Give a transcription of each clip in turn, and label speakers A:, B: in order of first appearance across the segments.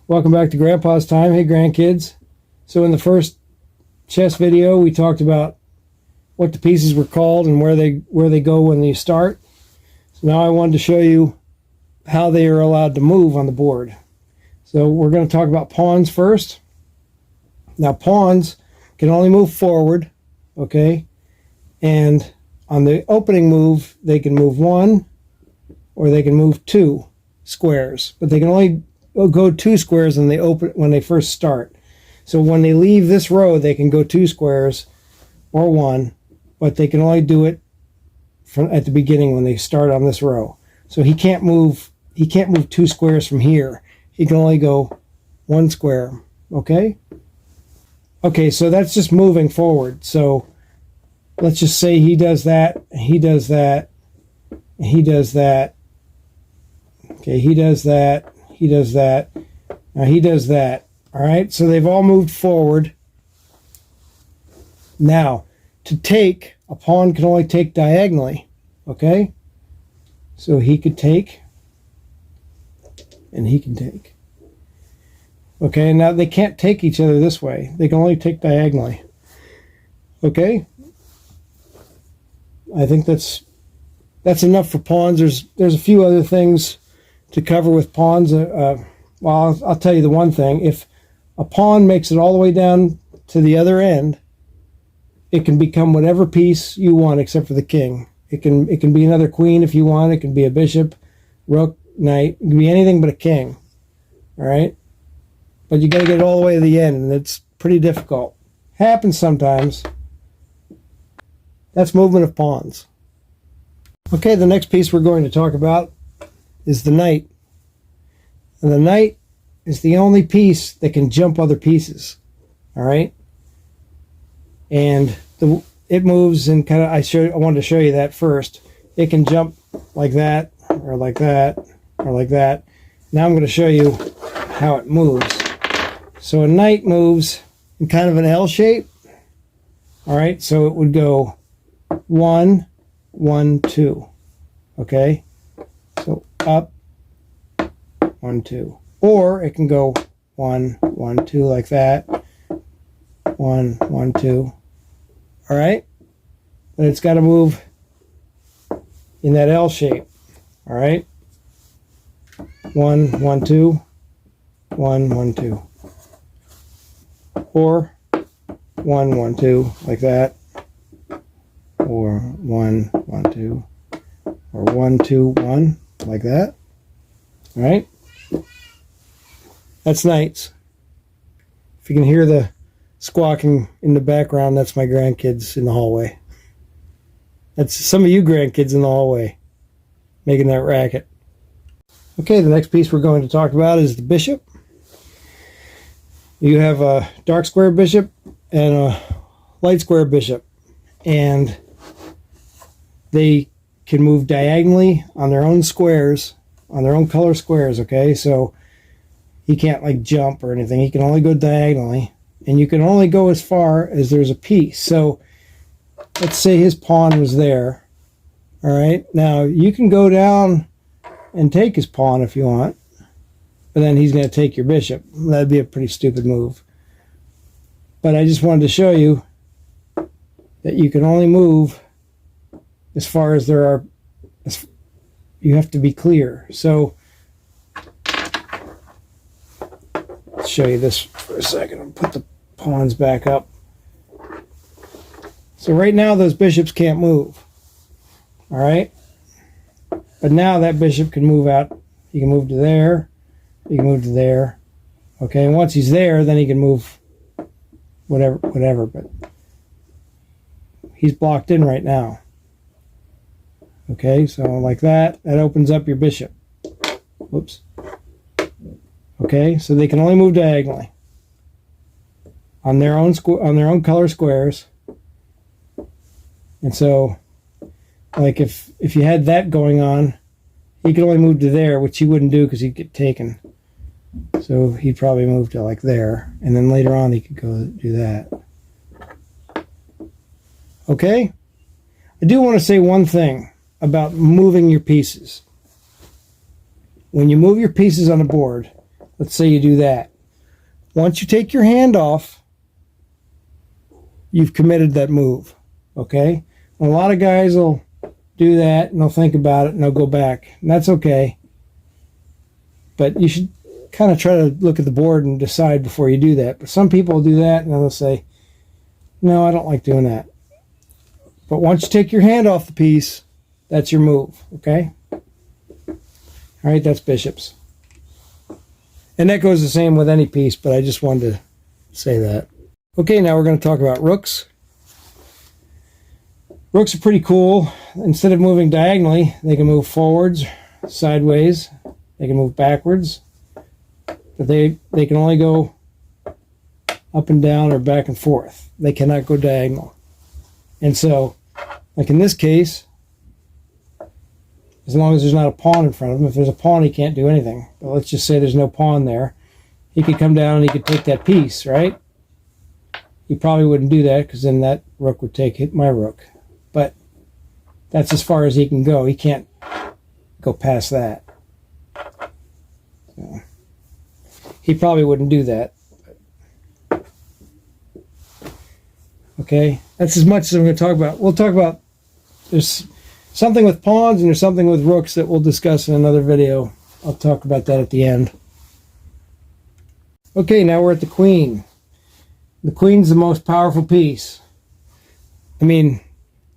A: Welcome back to Grandpa's Time. Hey grandkids. So in the first chess video we talked about what the pieces were called and where they go when you start. So now I wanted to show you how they are allowed to move on the board. So we're going to talk about pawns first. Now pawns can only move forward, okay? And on the opening move they can move 1 or they can move 2 squares, but they can only go 2 squares when they first start. So when they leave this row they can go 2 squares or 1, but they can only do it at the beginning when they start on this row. So he can't move 2 squares from here. He can only go 1 square. Okay, so that's just moving forward. So let's just say he does that, he does that, he does that. Okay, he does that, he does that, now he does that. All right, so they've all moved forward. Now, to take, a pawn can only take diagonally, okay? So he could take, and he can take. Okay, now they can't take each other this way. They can only take diagonally. Okay? I think that's enough for pawns. There's a few other things to cover with pawns. Well, I'll tell you the one thing. If a pawn makes it all the way down to the other end, it can become whatever piece you want except for the king. It can be another queen if you want. It can be a bishop, rook, knight. It can be anything but a king. All right? But you got to get it all the way to the end, and it's pretty difficult. Happens sometimes. That's movement of pawns. Okay, the next piece we're going to talk about is the knight. And the knight is the only piece that can jump other pieces. All right? And it moves and kind of, I wanted to show you that first. It can jump like that, or like that, or like that. Now I'm going to show you how it moves. So a knight moves in kind of an L shape. All right, so it would go 1, 1, 2. Okay, so up, 1, 2. Or it can go 1, 1, 2 like that. 1, 1, 2. All right, but it's got to move in that L shape. All right, 1, 1, 2, 1, 1, 2. Or 1, 1, 2 like that. Or 1, 1, 2. Or 1, 2, 1 like that. All right, that's knights. If you can hear the squawking in the background, that's my grandkids in the hallway. That's some of you grandkids in the hallway making that racket. Okay, the next piece we're going to talk about is the bishop. You have a dark square bishop and a light square bishop, and they can move diagonally on their own squares, on their own color squares. Okay, so he can't like jump or anything. He can only go diagonally, and you can only go as far as there's a piece. So let's say his pawn was there. All right, now you can go down and take his pawn if you want, but then he's going to take your bishop. That'd be a pretty stupid move. But I just wanted to show you that you can only move as far as there are. You have to be clear. So let's show you this for a second. I'll put the pawns back up. So right now those bishops can't move. All right, but now that bishop can move out. He can move to there. He can move to there. Okay, and once he's there, then he can move whatever, but he's blocked in right now. Okay, so like that opens up your bishop. Whoops. Okay, so they can only move diagonally on their own color squares. And so, like if you had that going on, he could only move to there, which he wouldn't do because he'd get taken. So he'd probably move to like there, and then later on he could go do that. Okay? I do want to say one thing about moving your pieces. When you move your pieces on the board, Let's say you do that. Once you take your hand off, you've committed that move, okay? And a lot of guys will do that, and they'll think about it, and they'll go back. And that's okay. But you should kind of try to look at the board and decide before you do that. But some people will do that, and they'll say, no, I don't like doing that. But once you take your hand off the piece, that's your move, okay? All right, that's bishops. And that goes the same with any piece, but I just wanted to say that. Okay, now we're going to talk about rooks. Rooks are pretty cool. Instead of moving diagonally, they can move forwards, sideways, they can move backwards. But they can only go up and down or back and forth. They cannot go diagonal. And so, like in this case, as long as there's not a pawn in front of him, if there's a pawn, he can't do anything. But let's just say there's no pawn there. He could come down and he could take that piece, right? He probably wouldn't do that because then that rook would take my rook. But that's as far as he can go. He can't go past that. So, he probably wouldn't do that. Okay, that's as much as I'm going to talk about. We'll talk about, there's something with pawns and there's something with rooks that we'll discuss in another video. I'll talk about that at the end. Okay, now we're at the queen. The queen's the most powerful piece. I mean,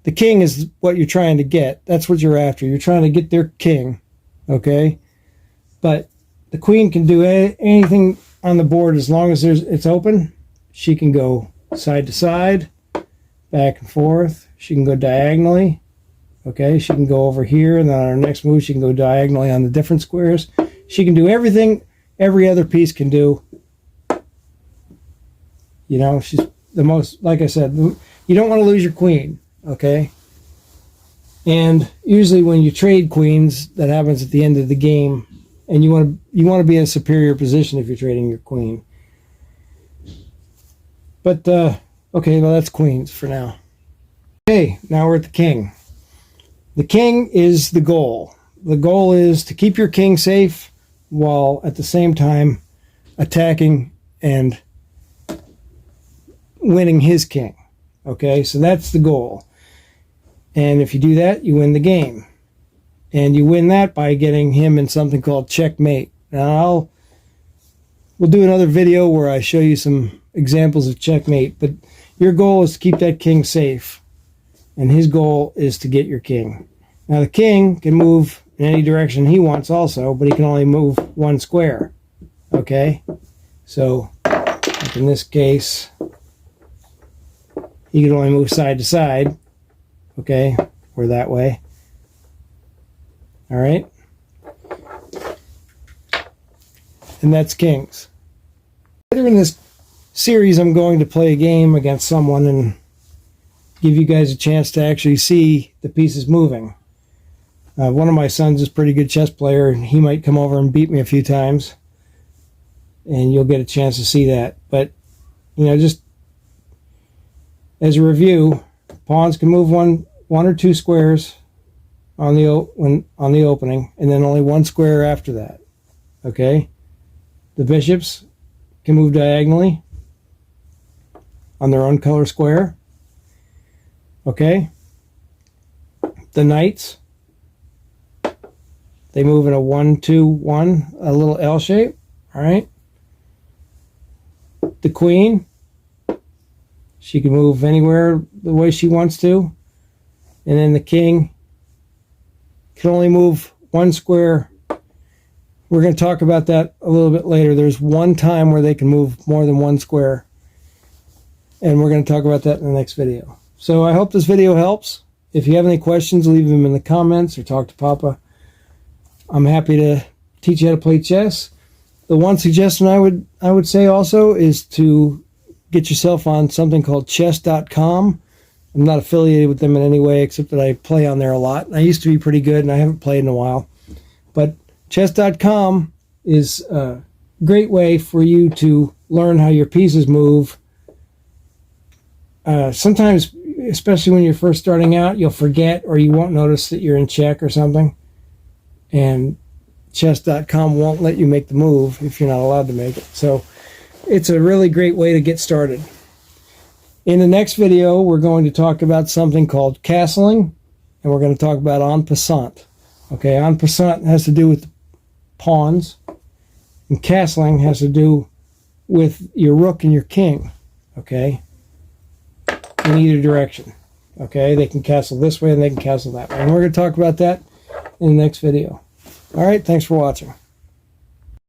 A: the king is what you're trying to get. That's what you're after. You're trying to get their king, okay? But the queen can do anything on the board as long as it's open. She can go side to side, back and forth. She can go diagonally. Okay, she can go over here, and then on her next move, she can go diagonally on the different squares. She can do everything every other piece can do. You know, she's the most, like I said, you don't want to lose your queen, okay? And usually when you trade queens, that happens at the end of the game, and you want to be in a superior position if you're trading your queen. But, okay, well, that's queens for now. Okay, now we're at the king. The king is the goal. The goal is to keep your king safe while at the same time attacking and winning his king. Okay, so that's the goal. And if you do that, you win the game. And you win that by getting him in something called checkmate. Now, we'll do another video where I show you some examples of checkmate, but your goal is to keep that king safe, and his goal is to get your king. Now the king can move in any direction he wants also, but he can only move one square, okay? So like in this case, he can only move side to side, okay, or that way. All right, and that's kings. Later in this series, I'm going to play a game against someone and give you guys a chance to actually see the pieces moving. One of my sons is a pretty good chess player, and he might come over and beat me a few times, and you'll get a chance to see that. But, you know, just as a review, pawns can move one or two squares on the opening, and then only one square after that. Okay? The bishops can move diagonally on their own color square. Okay? The knights, they move in a 1-2-1, a little L shape. All right? The queen, she can move anywhere the way she wants to. And then the king can only move one square. We're going to talk about that a little bit later. There's one time where they can move more than one square. And we're going to talk about that in the next video. So I hope this video helps. If you have any questions, leave them in the comments or talk to Papa. I'm happy to teach you how to play chess. The one suggestion I would say also is to get yourself on something called chess.com. I'm not affiliated with them in any way except that I play on there a lot. I used to be pretty good and I haven't played in a while. But chess.com is a great way for you to learn how your pieces move. Sometimes, especially when you're first starting out, you'll forget or you won't notice that you're in check or something. And chess.com won't let you make the move if you're not allowed to make it. So it's a really great way to get started. In the next video, we're going to talk about something called castling, and we're going to talk about en passant. Okay, en passant has to do with pawns, and castling has to do with your rook and your king, okay, in either direction. Okay, they can castle this way and they can castle that way. And we're going to talk about that in the next video. All right, thanks for watching.